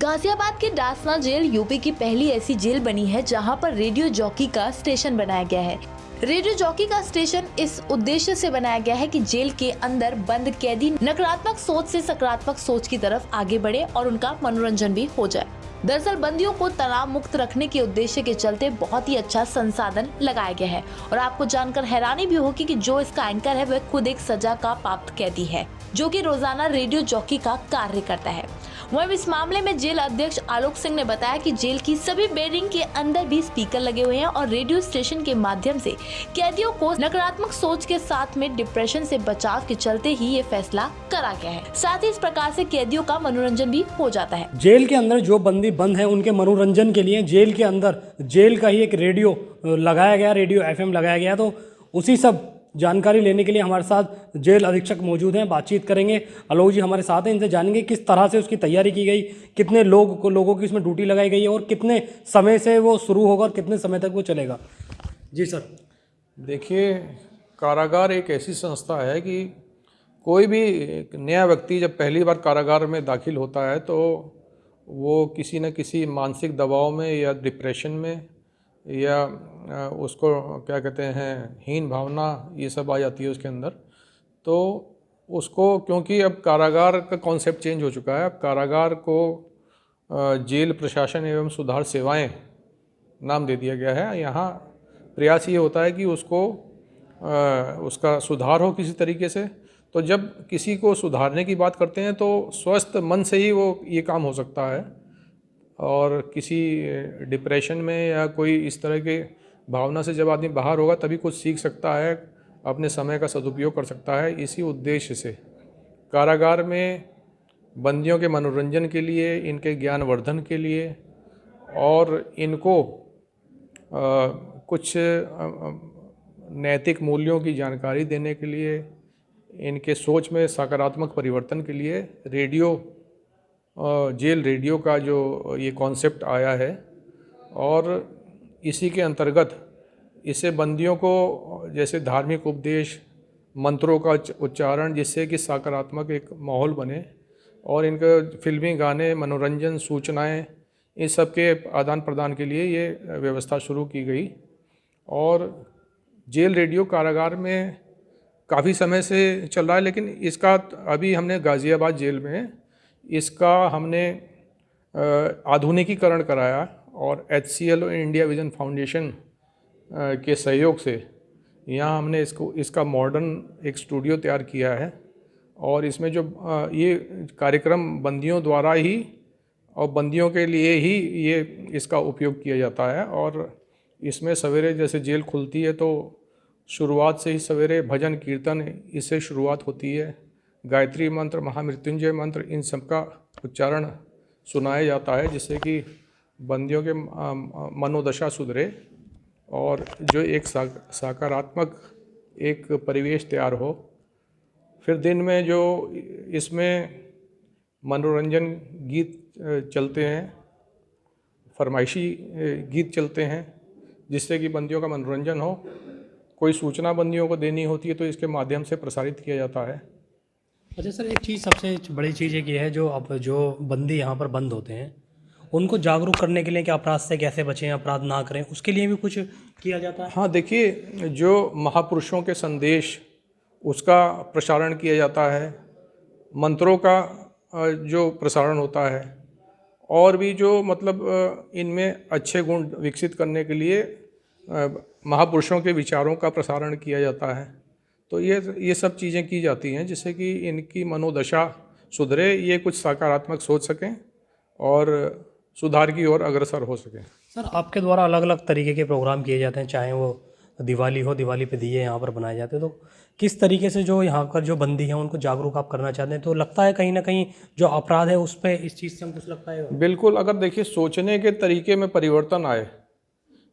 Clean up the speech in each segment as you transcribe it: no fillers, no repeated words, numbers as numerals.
गाजियाबाद की Dasna jail UP की पहली ऐसी जेल बनी है जहां पर रेडियो जॉकी का स्टेशन बनाया गया है। रेडियो जॉकी का स्टेशन इस उद्देश्य से बनाया गया है कि जेल के अंदर बंद कैदी नकारात्मक सोच से सकारात्मक सोच की तरफ आगे बढ़े और उनका मनोरंजन भी हो जाए। दरअसल बंदियों को तनाव मुक्त रखने के उद्देश्य के चलते बहुत ही अच्छा संसाधन लगाया गया है और आपको जानकर हैरानी भी होगी कि जो इसका एंकर है वह खुद एक सजा का प्राप्त कैदी है जो कि रोजाना रेडियो जॉकी का कार्य करता है। वहीं इस मामले में जेल अध्यक्ष आलोक सिंह ने बताया कि जेल की सभी बेडिंग के अंदर भी स्पीकर लगे हुए हैं और रेडियो स्टेशन के माध्यम से कैदियों को नकारात्मक सोच के साथ में डिप्रेशन से बचाव के चलते ही ये फैसला करा गया है। साथ ही इस प्रकार से कैदियों का मनोरंजन भी हो जाता है। जेल के अंदर जो बंदी बंद है उनके मनोरंजन के लिए जेल के अंदर जेल का ही एक रेडियो लगाया गया, रेडियो FM लगाया गया। तो उसी सब जानकारी लेने के लिए हमारे साथ जेल अधीक्षक मौजूद हैं, बातचीत करेंगे। आलोक जी हमारे साथ हैं, इनसे जानेंगे किस तरह से उसकी तैयारी की गई, कितने लोगों की इसमें ड्यूटी लगाई गई है और कितने समय से वो शुरू होगा और कितने समय तक वो चलेगा। जी सर। देखिए, कारागार एक ऐसी संस्था है कि कोई भी नया व्यक्ति जब पहली बार कारागार में दाखिल होता है तो वो किसी न किसी मानसिक दबाव में या डिप्रेशन में या उसको क्या कहते हैं हीन भावना ये सब आ जाती है उसके अंदर। तो उसको क्योंकि अब कारागार का कॉन्सेप्ट चेंज हो चुका है, अब कारागार को जेल प्रशासन एवं सुधार सेवाएं नाम दे दिया गया है। यहाँ प्रयास ये होता है कि उसको उसका सुधार हो किसी तरीके से। तो जब किसी को सुधारने की बात करते हैं तो स्वस्थ मन से ही वो ये काम हो सकता है और किसी डिप्रेशन में या कोई इस तरह के भावना से जब आदमी बाहर होगा तभी कुछ सीख सकता है, अपने समय का सदुपयोग कर सकता है। इसी उद्देश्य से कारागार में बंदियों के मनोरंजन के लिए, इनके ज्ञानवर्धन के लिए और इनको कुछ नैतिक मूल्यों की जानकारी देने के लिए, इनके सोच में सकारात्मक परिवर्तन के लिए जेल रेडियो का जो ये कॉन्सेप्ट आया है और इसी के अंतर्गत इसे बंदियों को जैसे धार्मिक उपदेश, मंत्रों का उच्चारण, जिससे कि सकारात्मक एक माहौल बने और इनके फिल्मी गाने, मनोरंजन, सूचनाएं, इस सब के आदान प्रदान के लिए ये व्यवस्था शुरू की गई। और जेल रेडियो कारागार में काफ़ी समय से चल रहा है, लेकिन इसका अभी हमने गाज़ियाबाद जेल में इसका हमने आधुनिकीकरण कराया और HCL और इंडिया विजन फाउंडेशन के सहयोग से यहाँ हमने इसका मॉडर्न एक स्टूडियो तैयार किया है और इसमें जो ये कार्यक्रम बंदियों द्वारा ही और बंदियों के लिए ही ये इसका उपयोग किया जाता है। और इसमें सवेरे जैसे जेल खुलती है तो शुरुआत से ही सवेरे भजन कीर्तन इससे शुरुआत होती है, गायत्री मंत्र, महामृत्युंजय मंत्र, इन सब का उच्चारण सुनाया जाता है जिससे कि बंदियों के मनोदशा सुधरे और जो एक सकारात्मक एक परिवेश तैयार हो। फिर दिन में जो इसमें मनोरंजन गीत चलते हैं, फरमाइशी गीत चलते हैं जिससे कि बंदियों का मनोरंजन हो। कोई सूचना बंदियों को देनी होती है तो इसके माध्यम से प्रसारित किया जाता है। अच्छा सर, एक चीज़ सबसे बड़ी चीज़ ये है जो बंदी यहाँ पर बंद होते हैं उनको जागरूक करने के लिए कि अपराध से कैसे बचें, अपराध ना करें, उसके लिए भी कुछ किया जाता है। हाँ, देखिए, जो महापुरुषों के संदेश उसका प्रसारण किया जाता है, मंत्रों का जो प्रसारण होता है और भी जो मतलब इनमें अच्छे गुण विकसित करने के लिए महापुरुषों के विचारों का प्रसारण किया जाता है। तो ये सब चीज़ें की जाती हैं जिससे कि इनकी मनोदशा सुधरे, ये कुछ सकारात्मक सोच सकें और सुधार की ओर अग्रसर हो सकें। सर, आपके द्वारा अलग अलग तरीके के प्रोग्राम किए जाते हैं, चाहे वो दिवाली हो, दिवाली पे दिए यहाँ पर बनाए जाते हैं। तो किस तरीके से जो यहाँ पर जो बंदी हैं उनको जागरूक आप करना चाहते हैं? तो लगता है कहीं ना कहीं जो अपराध है उस पर इस चीज़ से हमको कुछ लगता है? बिल्कुल, अगर देखिए सोचने के तरीके में परिवर्तन आए,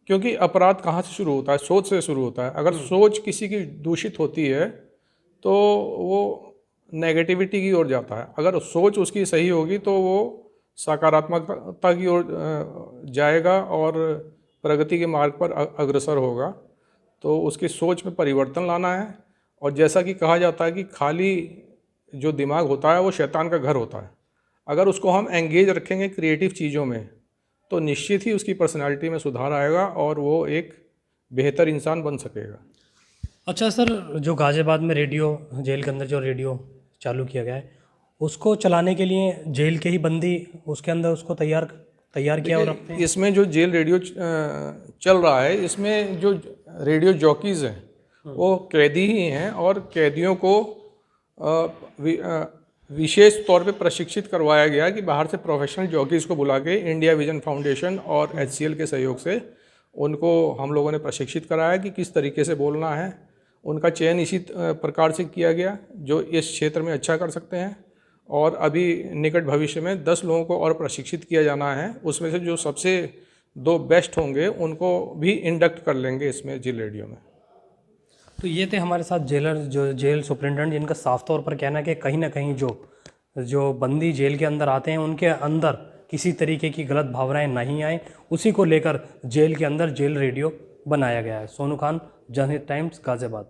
क्योंकि अपराध कहाँ से शुरू होता है? सोच से शुरू होता है। अगर सोच किसी की दूषित होती है तो वो नेगेटिविटी की ओर जाता है। अगर सोच उसकी सही होगी तो वो सकारात्मकता की ओर जाएगा और प्रगति के मार्ग पर अग्रसर होगा। तो उसकी सोच में परिवर्तन लाना है। और जैसा कि कहा जाता है कि खाली जो दिमाग होता है वो शैतान का घर होता है। अगर उसको हम एंगेज रखेंगे क्रिएटिव चीज़ों में तो निश्चित ही उसकी पर्सनालिटी में सुधार आएगा और वो एक बेहतर इंसान बन सकेगा। अच्छा सर, जो गाज़ियाबाद में रेडियो, जेल के अंदर जो रेडियो चालू किया गया है, उसको चलाने के लिए जेल के ही बंदी उसके अंदर उसको तैयार किया और रखते हैं। इसमें जो जेल रेडियो चल रहा है, इसमें जो रेडियो जॉकीज़ हैं वो कैदी ही हैं और कैदियों को विशेष तौर पे प्रशिक्षित करवाया गया कि बाहर से प्रोफेशनल जॉकीज़ को बुला के इंडिया विजन फाउंडेशन और HCL के सहयोग से उनको हम लोगों ने प्रशिक्षित कराया कि किस तरीके से बोलना है। उनका चयन इसी प्रकार से किया गया जो इस क्षेत्र में अच्छा कर सकते हैं और अभी निकट भविष्य में 10 लोगों को और प्रशिक्षित किया जाना है। उसमें से जो सबसे 2 बेस्ट होंगे उनको भी इंडक्ट कर लेंगे इसमें जेल रेडियो में। तो ये थे हमारे साथ जेलर, जो जेल सुपरिटेंडेंट, जिनका साफ तौर पर कहना है कि कहीं ना कहीं जो बंदी जेल के अंदर आते हैं उनके अंदर किसी तरीके की गलत भावनाएं नहीं आए, उसी को लेकर जेल के अंदर जेल रेडियो बनाया गया है। सोनू खान, जनहित टाइम्स, गाज़ियाबाद।